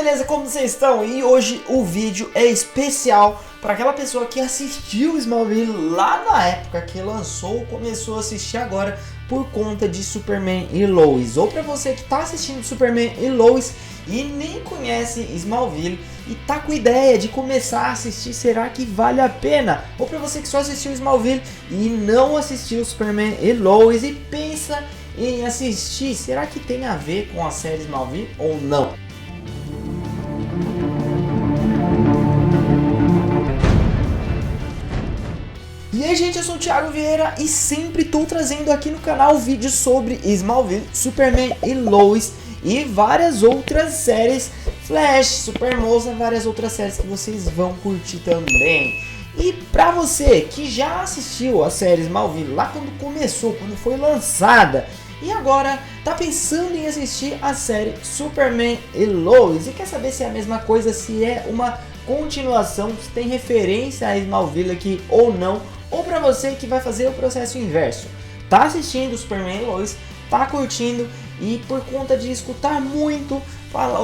beleza? Como vocês estão? E hoje o vídeo é especial para aquela pessoa que assistiu Smallville lá na época que lançou, começou a assistir agora por conta de Superman e Lois, ou para você que está assistindo Superman e Lois e nem conhece Smallville e tá com ideia de começar a assistir, será que vale a pena? Ou para você que só assistiu Smallville e não assistiu Superman e Lois e pensa em assistir, será que tem a ver com a série Smallville ou não? E aí gente, eu sou o Thiago Vieira e sempre estou trazendo aqui no canal vídeos sobre Smallville, Superman e Lois e várias outras séries, Flash, Supermoça, várias outras séries que vocês vão curtir também. E pra você que já assistiu a série Smallville lá quando começou, quando foi lançada, e agora tá pensando em assistir a série Superman e Lois e quer saber se é a mesma coisa, se é uma continuação, se tem referência a Smallville aqui ou não, ou pra você que vai fazer o processo inverso, tá assistindo Superman e Lois, tá curtindo e por conta de escutar muito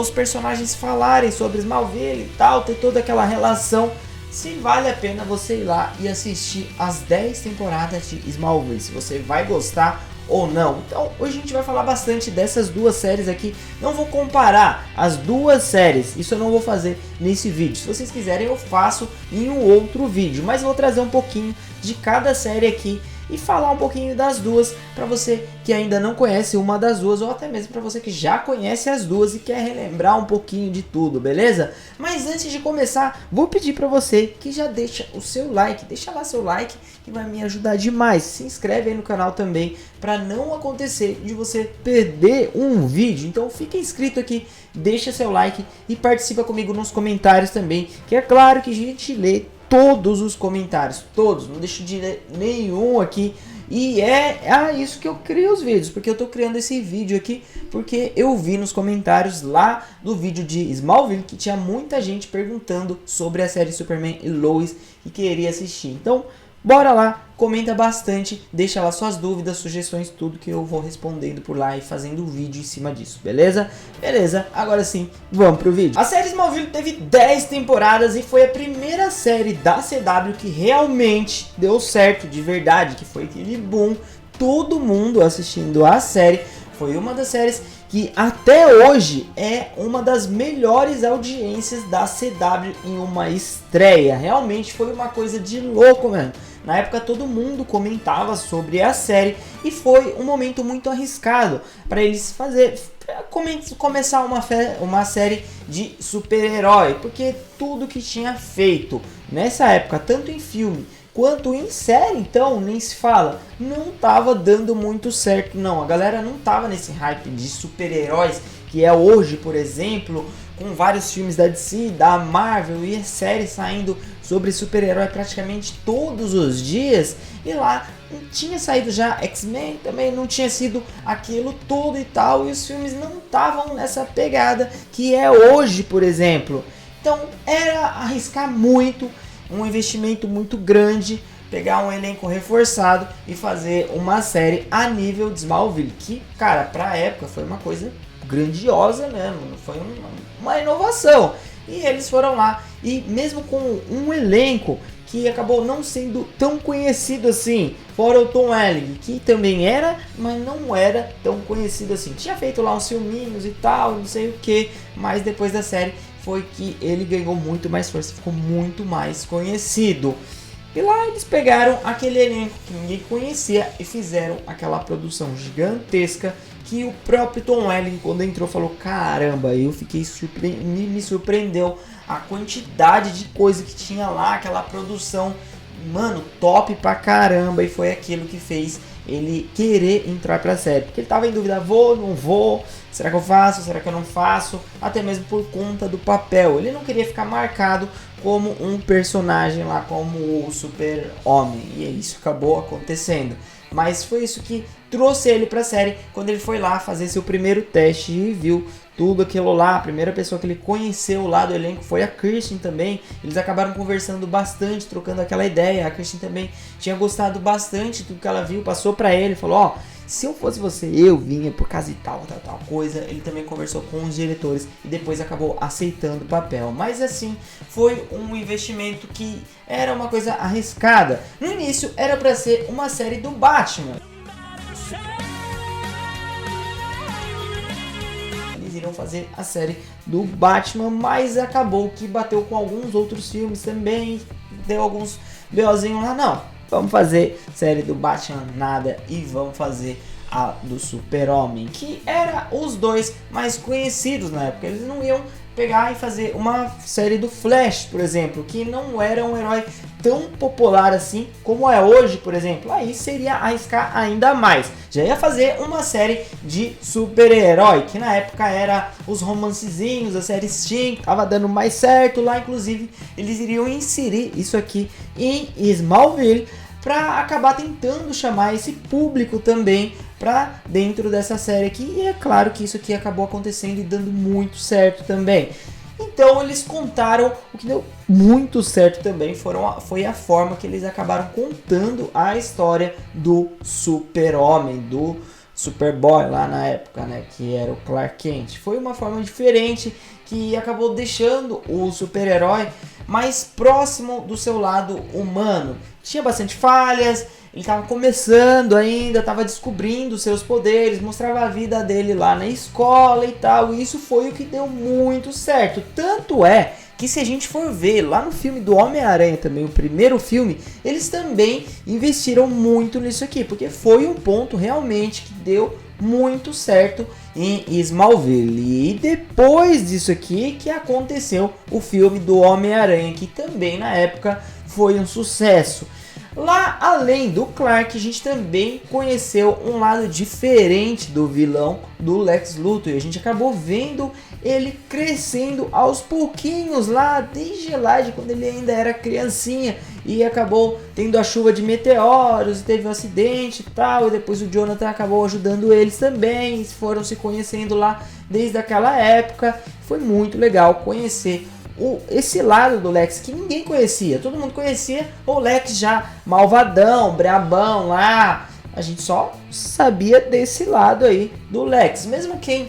os personagens falarem sobre Smallville e tal, ter toda aquela relação, se vale a pena você ir lá e assistir as 10 temporadas de Smallville, se você vai gostar ou não. Então hoje a gente vai falar bastante dessas duas séries aqui. Não vou comparar as duas séries, isso eu não vou fazer nesse vídeo. Se vocês quiserem eu faço em um outro vídeo, mas eu vou trazer um pouquinho de cada série aqui e falar um pouquinho das duas para você que ainda não conhece uma das duas, ou até mesmo para você que já conhece as duas e quer relembrar um pouquinho de tudo, beleza? Mas antes de começar, vou pedir para você que já deixa o seu like, deixa lá seu like que vai me ajudar demais. Se inscreve aí no canal também para não acontecer de você perder um vídeo. Então fica inscrito aqui, deixa seu like e participa comigo nos comentários também, que é claro que a gente lê todos os comentários, todos, não deixo de ler nenhum aqui. E é isso que eu crio os vídeos, porque eu tô criando esse vídeo aqui porque eu vi nos comentários lá do vídeo de Smallville que tinha muita gente perguntando sobre a série Superman e Lois e queria assistir. Então bora lá, comenta bastante, deixa lá suas dúvidas, sugestões, tudo que eu vou respondendo por lá e fazendo um vídeo em cima disso, beleza? Beleza, agora sim, vamos pro vídeo. A série Smallville teve 10 temporadas e foi a primeira série da CW que realmente deu certo de verdade, que foi aquele boom, todo mundo assistindo a série. Foi uma das séries que até hoje é uma das melhores audiências da CW em uma estreia. Realmente foi uma coisa de louco, mano. Na época todo mundo comentava sobre a série e foi um momento muito arriscado para eles começar uma série de super-herói, porque tudo que tinha feito nessa época, tanto em filme quanto em série, então nem se fala, não tava dando muito certo não, a galera não tava nesse hype de super-heróis que é hoje, por exemplo, com vários filmes da DC, da Marvel e séries saindo sobre super-herói praticamente todos os dias, e lá tinha saído já X-Men, também não tinha sido aquilo todo e tal, e os filmes não estavam nessa pegada que é hoje, por exemplo. Então era arriscar muito, um investimento muito grande, pegar um elenco reforçado e fazer uma série a nível de Smallville, que, cara, pra época foi uma coisa grandiosa mesmo, foi uma inovação. E eles foram lá, e mesmo com um elenco que acabou não sendo tão conhecido assim, fora o Tom Welling, que também era, mas não era tão conhecido assim. Tinha feito lá uns filminhos e tal, não sei o que, mas depois da série foi que ele ganhou muito mais força, ficou muito mais conhecido. E lá eles pegaram aquele elenco que ninguém conhecia e fizeram aquela produção gigantesca que o próprio Tom Welling, quando entrou, falou: caramba, eu fiquei me surpreendeu a quantidade de coisa que tinha lá, aquela produção, mano, top pra caramba, e foi aquilo que fez ele querer entrar pra série, porque ele tava em dúvida, vou, não vou, será que eu faço, será que eu não faço, até mesmo por conta do papel, ele não queria ficar marcado como um personagem lá, como o Super-Homem, e isso acabou acontecendo. Mas foi isso que trouxe ele pra série, quando ele foi lá fazer seu primeiro teste e viu tudo aquilo lá. A primeira pessoa que ele conheceu lá do elenco foi a Kirsten também. Eles acabaram conversando bastante, trocando aquela ideia. A Kirsten também tinha gostado bastante do que ela viu, passou pra ele, falou: ó, se eu fosse você, eu vinha por causa de tal coisa. Ele também conversou com os diretores e depois acabou aceitando o papel. Mas assim, foi um investimento que era uma coisa arriscada. No início era para ser uma série do Batman. Eles iriam fazer a série do Batman, mas acabou que bateu com alguns outros filmes também, deu alguns BOzinhos lá, não, vamos fazer série do Batman nada e vamos fazer a do Super-Homem, que era os dois mais conhecidos na época. Eles não iam pegar e fazer uma série do Flash, por exemplo, que não era um herói tão popular assim como é hoje, por exemplo. Aí seria arriscar ainda mais. Já ia fazer uma série de super-herói, que na época era os romancezinhos, a série Sting, tava dando mais certo lá. Inclusive, eles iriam inserir isso aqui em Smallville para acabar tentando chamar esse público também para dentro dessa série aqui. E é claro que isso aqui acabou acontecendo e dando muito certo também. Então eles contaram o que deu muito certo também, foi a forma que eles acabaram contando a história do Super-Homem, do Superboy lá na época, né, que era o Clark Kent. Foi uma forma diferente que acabou deixando o super-herói mais próximo do seu lado humano. Tinha bastante falhas, ele estava começando ainda, estava descobrindo seus poderes, mostrava a vida dele lá na escola e tal, e isso foi o que deu muito certo. Tanto é que se a gente for ver lá no filme do Homem-Aranha também, o primeiro filme, eles também investiram muito nisso aqui, porque foi um ponto realmente que deu muito certo em Smallville. E depois disso aqui que aconteceu o filme do Homem-Aranha, que também na época foi um sucesso. Lá, além do Clark, a gente também conheceu um lado diferente do vilão do Lex Luthor. E a gente acabou vendo ele crescendo aos pouquinhos lá, desde lá de quando ele ainda era criancinha. E acabou tendo a chuva de meteoros, teve um acidente e tal. E depois o Jonathan acabou ajudando eles também. Foram se conhecendo lá desde aquela época. Foi muito legal conhecer esse lado do Lex que ninguém conhecia. Todo mundo conhecia o Lex já malvadão, brabão lá. A gente só sabia desse lado aí do Lex. Mesmo quem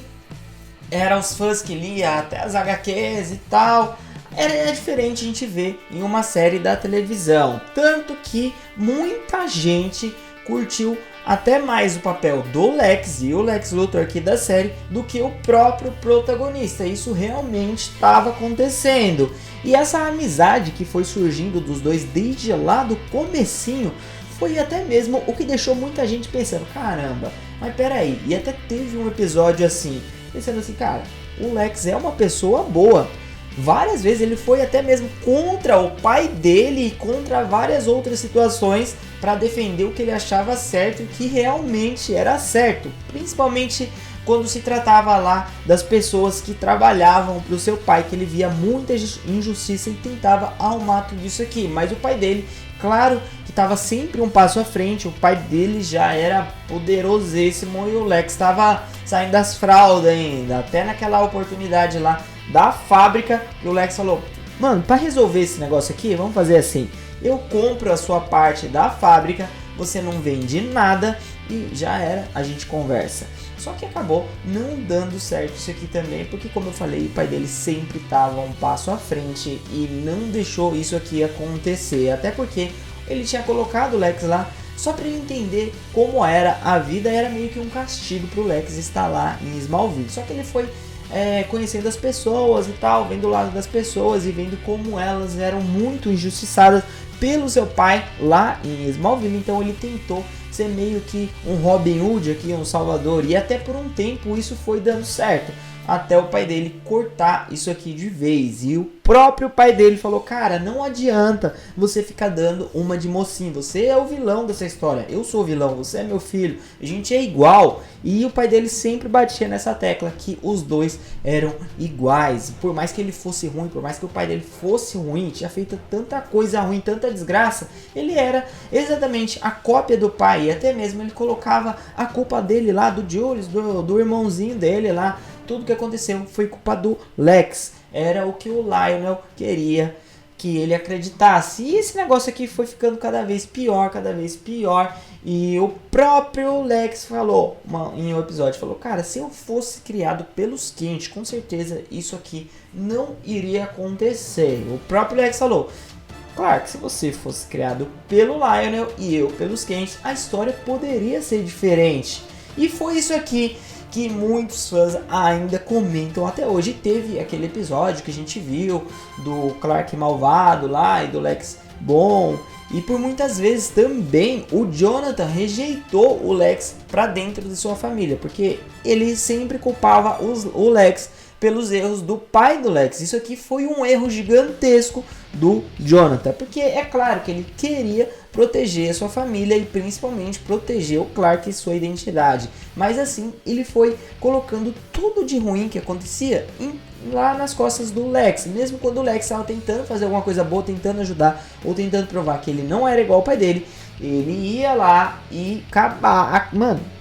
eram os fãs que lia até as HQs e tal, era diferente a gente ver em uma série da televisão. Tanto que muita gente curtiu até mais o papel do Lex e o Lex Luthor aqui da série do que o próprio protagonista. Isso realmente estava acontecendo. E essa amizade que foi surgindo dos dois desde lá do comecinho foi até mesmo o que deixou muita gente pensando, caramba, mas peraí, e até teve um episódio assim, pensando assim, cara, o Lex é uma pessoa boa. Várias vezes ele foi até mesmo contra o pai dele e contra várias outras situações para defender o que ele achava certo e que realmente era certo. Principalmente quando se tratava lá das pessoas que trabalhavam para o seu pai, que ele via muita injustiça e tentava arrumar tudo isso aqui. Mas o pai dele, claro que estava sempre um passo à frente, o pai dele já era poderosíssimo e o Lex estava saindo das fraldas ainda. Até naquela oportunidade lá da fábrica, e o Lex falou, mano, para resolver esse negócio aqui, vamos fazer assim, eu compro a sua parte da fábrica, você não vende nada e já era, a gente conversa. Só que acabou não dando certo isso aqui também, porque como eu falei, o pai dele sempre estava um passo à frente e não deixou isso aqui acontecer, até porque ele tinha colocado o Lex lá só para ele entender como era a vida, era meio que um castigo para o Lex estar lá em Smallville. Só que ele foi conhecendo as pessoas e tal, vendo o lado das pessoas e vendo como elas eram muito injustiçadas pelo seu pai lá em Smallville. Então ele tentou ser meio que um Robin Hood aqui, um salvador, e até por um tempo isso foi dando certo, até o pai dele cortar isso aqui de vez. E o próprio pai dele falou, cara, não adianta você ficar dando uma de mocinho, você é o vilão dessa história, eu sou o vilão, você é meu filho, a gente é igual. E o pai dele sempre batia nessa tecla que os dois eram iguais. Por mais que ele fosse ruim, por mais que o pai dele fosse ruim, tinha feito tanta coisa ruim, tanta desgraça, ele era exatamente a cópia do pai. E até mesmo ele colocava a culpa dele lá, do Julius, do irmãozinho dele lá. Tudo que aconteceu foi culpa do Lex. Era o que o Lionel queria que ele acreditasse. E esse negócio aqui foi ficando cada vez pior, e o próprio Lex falou em um episódio, falou, cara, se eu fosse criado pelos Kent, com certeza isso aqui não iria acontecer. O próprio Lex falou, claro que se você fosse criado pelo Lionel e eu pelos Kent, a história poderia ser diferente. E foi isso aqui que muitos fãs ainda comentam até hoje. Teve aquele episódio que a gente viu do Clark malvado lá e do Lex bom. E por muitas vezes também o Jonathan rejeitou o Lex para dentro de sua família, porque ele sempre culpava o Lex pelos erros do pai do Lex. Isso aqui foi um erro gigantesco do Jonathan, porque é claro que ele queria proteger a sua família e principalmente proteger o Clark e sua identidade. Mas assim, ele foi colocando tudo de ruim que acontecia lá nas costas do Lex. Mesmo quando o Lex estava tentando fazer alguma coisa boa, tentando ajudar ou tentando provar que ele não era igual ao pai dele, ele ia lá e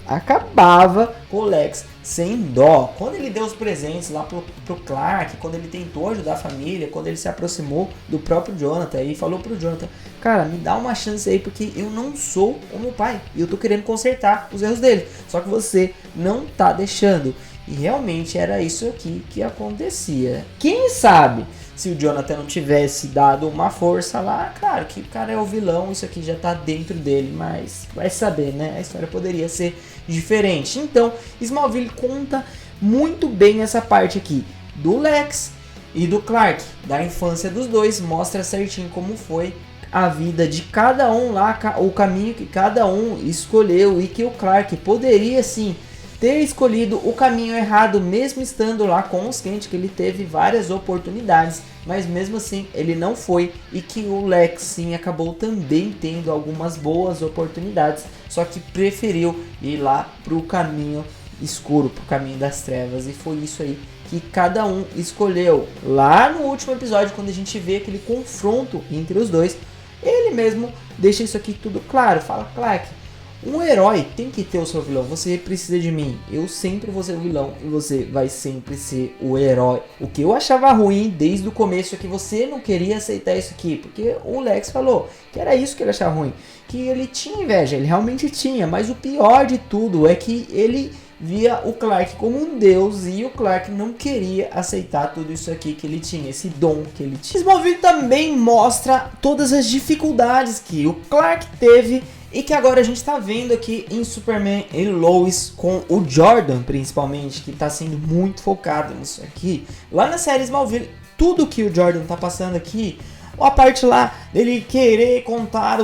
acabava com o Lex sem dó. Quando ele deu os presentes lá pro Clark, quando ele tentou ajudar a família, quando ele se aproximou do próprio Jonathan e falou pro Jonathan, cara, me dá uma chance aí, porque eu não sou o meu pai e eu tô querendo consertar os erros dele, só que você não tá deixando. E realmente era isso aqui que acontecia. Quem sabe se o Jonathan não tivesse dado uma força lá, claro que o cara é o vilão, isso aqui já tá dentro dele, mas vai saber, né? A história poderia ser diferente. Então, Smallville conta muito bem essa parte aqui do Lex e do Clark, da infância dos dois, mostra certinho como foi a vida de cada um lá, o caminho que cada um escolheu e que o Clark poderia sim ter escolhido o caminho errado, mesmo estando lá com os Kent, que ele teve várias oportunidades, mas mesmo assim ele não foi, e que o Lex sim acabou também tendo algumas boas oportunidades, só que preferiu ir lá pro caminho escuro, pro caminho das trevas, e foi isso aí que cada um escolheu. Lá no último episódio, quando a gente vê aquele confronto entre os dois, ele mesmo deixa isso aqui tudo claro, fala, Clark, um herói tem que ter o seu vilão, você precisa de mim, eu sempre vou ser o vilão e você vai sempre ser o herói. O que eu achava ruim desde o começo é que você não queria aceitar isso aqui, porque o Lex falou que era isso que ele achava ruim, que ele tinha inveja, ele realmente tinha, mas o pior de tudo é que ele via o Clark como um deus e o Clark não queria aceitar tudo isso aqui que ele tinha, esse dom que ele tinha. Smallville também mostra todas as dificuldades que o Clark teve e que agora a gente está vendo aqui em Superman e Lois, com o Jordan principalmente, que está sendo muito focado nisso aqui. Lá na série Smallville, tudo que o Jordan está passando aqui, a parte lá dele querer contar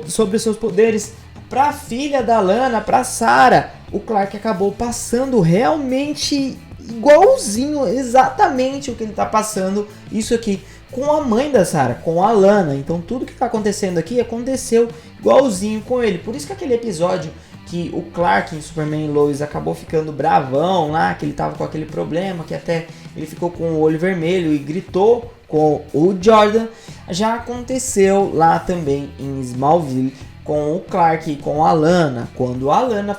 sobre os seus poderes para a filha da Lana, para Sarah, o Clark acabou passando realmente igualzinho, exatamente o que ele está passando, isso aqui, com a mãe da Sarah, com a Lana. Então tudo que está acontecendo aqui aconteceu igualzinho com ele. Por isso que aquele episódio que o Clark em Superman e Lois acabou ficando bravão lá, que ele tava com aquele problema, que até ele ficou com o olho vermelho e gritou com o Jordan, já aconteceu lá também em Smallville com o Clark e com a Lana, quando a Lana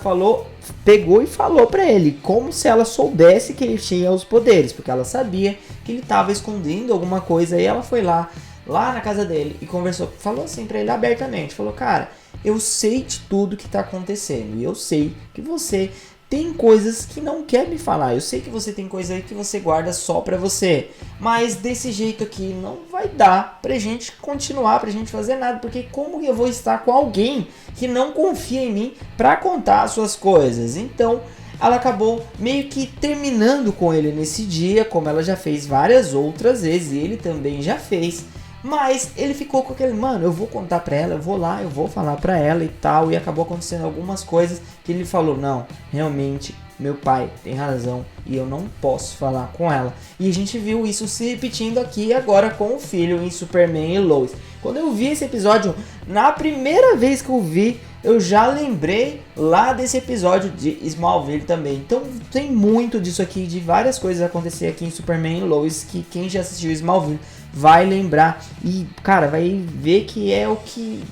pegou e falou pra ele, como se ela soubesse que ele tinha os poderes, porque ela sabia que ele estava escondendo alguma coisa, e ela foi lá na casa dele e conversou, falou assim pra ele abertamente, falou, cara, eu sei de tudo que tá acontecendo, e eu sei que você tem coisas que não quer me falar, eu sei que você tem coisa aí que você guarda só pra você, mas desse jeito aqui não vai dar pra gente continuar, pra gente fazer nada, porque como eu vou estar com alguém que não confia em mim pra contar as suas coisas? Então ela acabou meio que terminando com ele nesse dia, como ela já fez várias outras vezes, e ele também já fez. Mas ele ficou com aquele, mano, eu vou contar pra ela, eu vou lá, eu vou falar pra ela e tal. E acabou acontecendo algumas coisas que ele falou, não, realmente, meu pai tem razão e eu não posso falar com ela. E a gente viu isso se repetindo aqui agora com o filho em Superman e Lois. Quando eu vi esse episódio, na primeira vez que eu vi, eu já lembrei lá desse episódio de Smallville também. Então tem muito disso aqui, de várias coisas acontecer aqui em Superman e Lois, que quem já assistiu Smallville vai lembrar e, cara, vai ver que é o que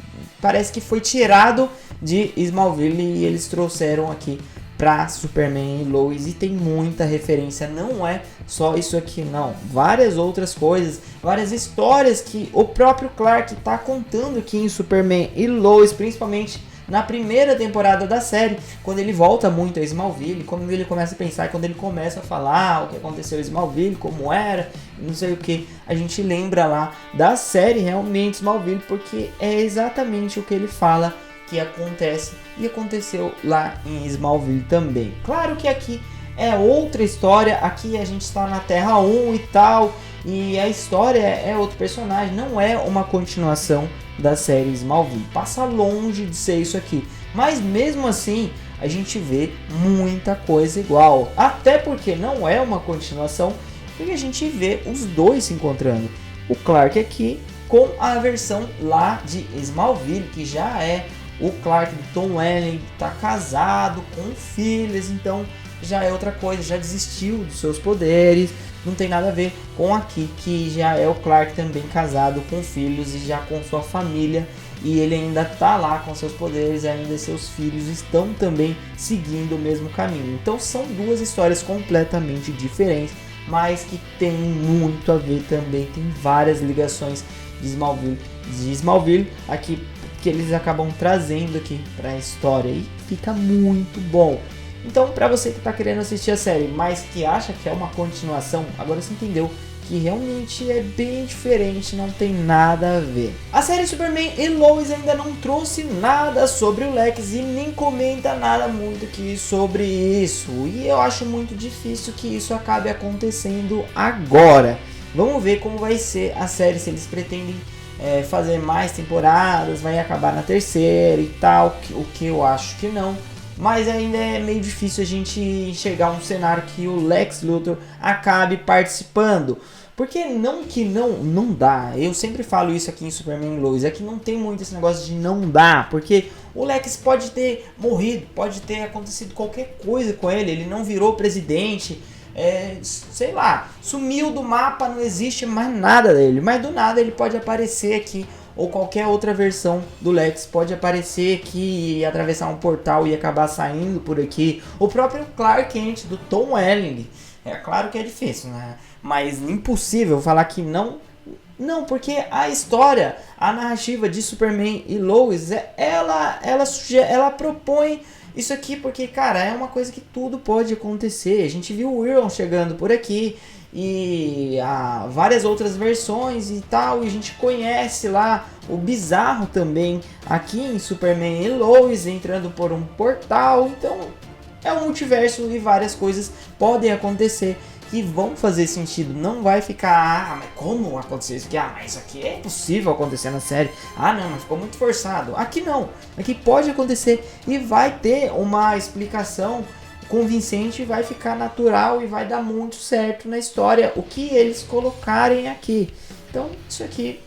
parece que foi tirado de Smallville e eles trouxeram aqui pra Superman e Lois, e tem muita referência, não é só isso aqui não, várias outras coisas, várias histórias que o próprio Clark tá contando aqui em Superman e Lois, principalmente na primeira temporada da série, quando ele volta muito a Smallville, quando ele começa a pensar, quando ele começa a falar o que aconteceu em Smallville, como era, não sei o que, a gente lembra lá da série realmente Smallville, porque é exatamente o que ele fala que acontece e aconteceu lá em Smallville também. Claro que aqui é outra história, aqui a gente está na Terra 1 e tal, e a história é outro personagem, não é uma continuação da série Smallville, passa longe de ser isso aqui, mas mesmo assim a gente vê muita coisa igual, até porque não é uma continuação, porque a gente vê os dois se encontrando, o Clark aqui com a versão lá de Smallville, que já é o Clark do Tom Welling, tá casado com filhos, então já é outra coisa, já desistiu dos seus poderes, não tem nada a ver com aqui, que já é o Clark também casado com filhos e já com sua família, e ele ainda tá lá com seus poderes, ainda seus filhos estão também seguindo o mesmo caminho. Então são duas histórias completamente diferentes, mas que tem muito a ver também, tem várias ligações de Smallville aqui, que eles acabam trazendo aqui para a história, e fica muito bom. Então, para você que está querendo assistir a série, mas que acha que é uma continuação, agora você entendeu que realmente é bem diferente, não tem nada a ver. A série Superman e Lois ainda não trouxe nada sobre o Lex e nem comenta nada muito aqui sobre isso, e eu acho muito difícil que isso acabe acontecendo agora. Vamos ver como vai ser a série, se eles pretendem fazer mais temporadas, vai acabar na terceira e tal, o que eu acho que não, mas ainda é meio difícil a gente enxergar um cenário que o Lex Luthor acabe participando, porque não dá, eu sempre falo isso aqui em Superman e Lois, é que não tem muito esse negócio de não dá, porque o Lex pode ter morrido, pode ter acontecido qualquer coisa com ele, ele não virou presidente, sei lá, sumiu do mapa, não existe mais nada dele, mas do nada ele pode aparecer aqui, ou qualquer outra versão do Lex pode aparecer aqui e atravessar um portal e acabar saindo por aqui. O próprio Clark Kent do Tom Welling, é claro que é difícil, né? Mas impossível falar que não. Não, porque a história, a narrativa de Superman e Lois, ela propõe isso aqui, porque, cara, é uma coisa que tudo pode acontecer. A gente viu o Iron chegando por aqui e várias outras versões e tal, e a gente conhece lá o Bizarro também aqui em Superman e Lois entrando por um portal. Então é um multiverso e várias coisas podem acontecer que vão fazer sentido, não vai ficar, mas como aconteceu isso aqui? Mas isso aqui é impossível acontecer na série, não, mas ficou muito forçado. Aqui não, aqui pode acontecer e vai ter uma explicação convincente, vai ficar natural e vai dar muito certo na história, o que eles colocarem aqui. Então isso aqui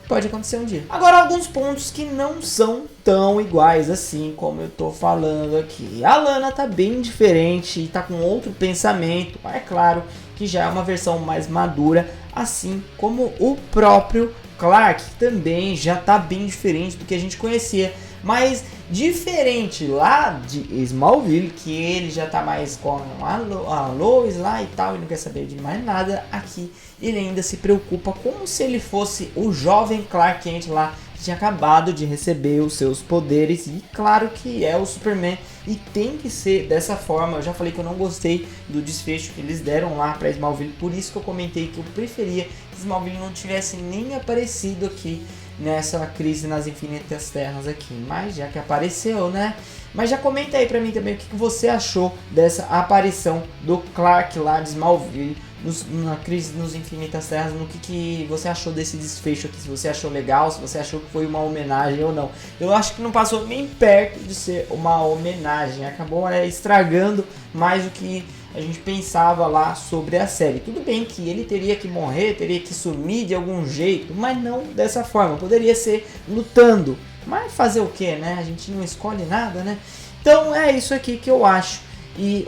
pode acontecer um dia. Agora, alguns pontos que não são tão iguais assim como eu tô falando aqui. A Lana tá bem diferente e tá com outro pensamento. É claro que já é uma versão mais madura, assim como o próprio Clark, que também já tá bem diferente do que a gente conhecia. Mas diferente lá de Smallville, que ele já tá mais com a Lois lá e tal, e não quer saber de mais nada, aqui ele ainda se preocupa como se ele fosse o jovem Clark Kent lá, que tinha acabado de receber os seus poderes, e claro que é o Superman, e tem que ser dessa forma. Eu já falei que eu não gostei do desfecho que eles deram lá pra Smallville, por isso que eu comentei que eu preferia que Smallville não tivesse nem aparecido aqui nessa crise nas infinitas terras aqui, mas já que apareceu, né? Mas já comenta aí pra mim também o que você achou dessa aparição do Clark lá de Smallville na crise nos infinitas terras, no que você achou desse desfecho aqui, se você achou legal, se você achou que foi uma homenagem ou não. Eu acho que não passou nem perto de ser uma homenagem, acabou estragando mais do que a gente pensava lá sobre a série. Tudo bem que ele teria que morrer, teria que sumir de algum jeito, mas não dessa forma, poderia ser lutando, mas fazer o que, né? A gente não escolhe nada, né? Então é isso aqui que eu acho. E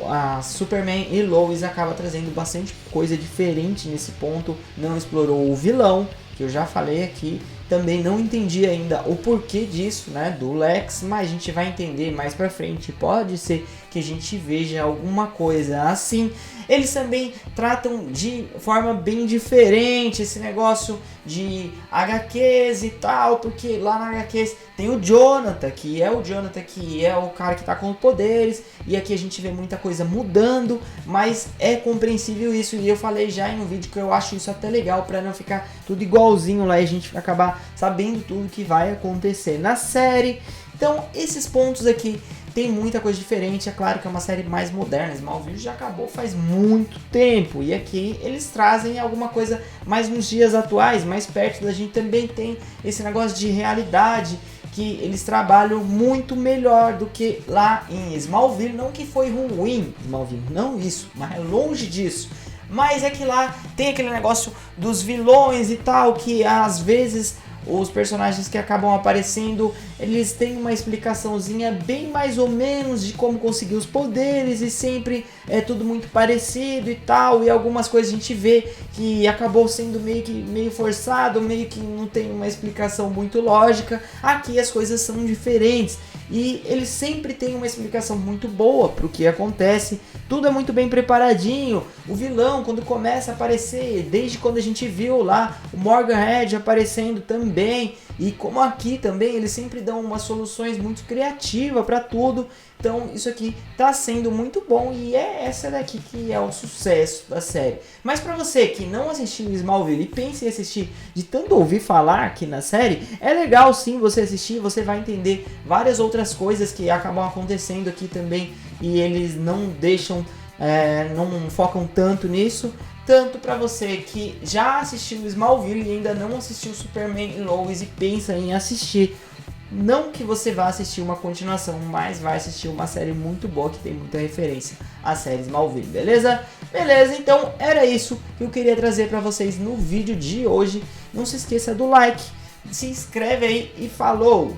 a Superman e Lois acaba trazendo bastante coisa diferente nesse ponto. Não explorou o vilão, que eu já falei aqui, também não entendi ainda o porquê disso, né, do Lex, mas a gente vai entender mais pra frente. Pode ser que a gente veja alguma coisa assim. Eles também tratam de forma bem diferente esse negócio de HQs e tal, porque lá na HQs tem o Jonathan, que é o cara que tá com poderes, e aqui a gente vê muita coisa mudando, mas é compreensível isso, e eu falei já em um vídeo que eu acho isso até legal, pra não ficar tudo igualzinho lá e a gente acabar sabendo tudo que vai acontecer na série. Então esses pontos aqui tem muita coisa diferente, é claro que é uma série mais moderna, Smallville já acabou faz muito tempo, e aqui eles trazem alguma coisa mais nos dias atuais, mais perto da gente. Também tem esse negócio de realidade, que eles trabalham muito melhor do que lá em Smallville. Não que foi ruim Smallville, não isso, mas é longe disso. Mas é que lá tem aquele negócio dos vilões e tal, que às vezes os personagens que acabam aparecendo, eles têm uma explicaçãozinha bem mais ou menos de como conseguir os poderes, e sempre é tudo muito parecido e tal, e algumas coisas a gente vê que acabou sendo meio forçado, meio que não tem uma explicação muito lógica. Aqui as coisas são diferentes e eles sempre têm uma explicação muito boa para o que acontece. Tudo é muito bem preparadinho. O vilão, quando começa a aparecer, desde quando a gente viu lá o Morgan Red aparecendo também, e como aqui também eles sempre dão umas soluções muito criativas para tudo. Então isso aqui tá sendo muito bom, e é essa daqui que é o sucesso da série. Mas para você que não assistiu Smallville e pensa em assistir de tanto ouvir falar aqui na série, é legal sim você assistir, você vai entender várias outras coisas que acabam acontecendo aqui também, e eles não deixam, não focam tanto nisso. Tanto para você que já assistiu Smallville e ainda não assistiu Superman e Lois e pensa em assistir, não que você vá assistir uma continuação, mas vai assistir uma série muito boa que tem muita referência à série Smallville, beleza? Beleza, então era isso que eu queria trazer para vocês no vídeo de hoje. Não se esqueça do like, se inscreve aí e falou!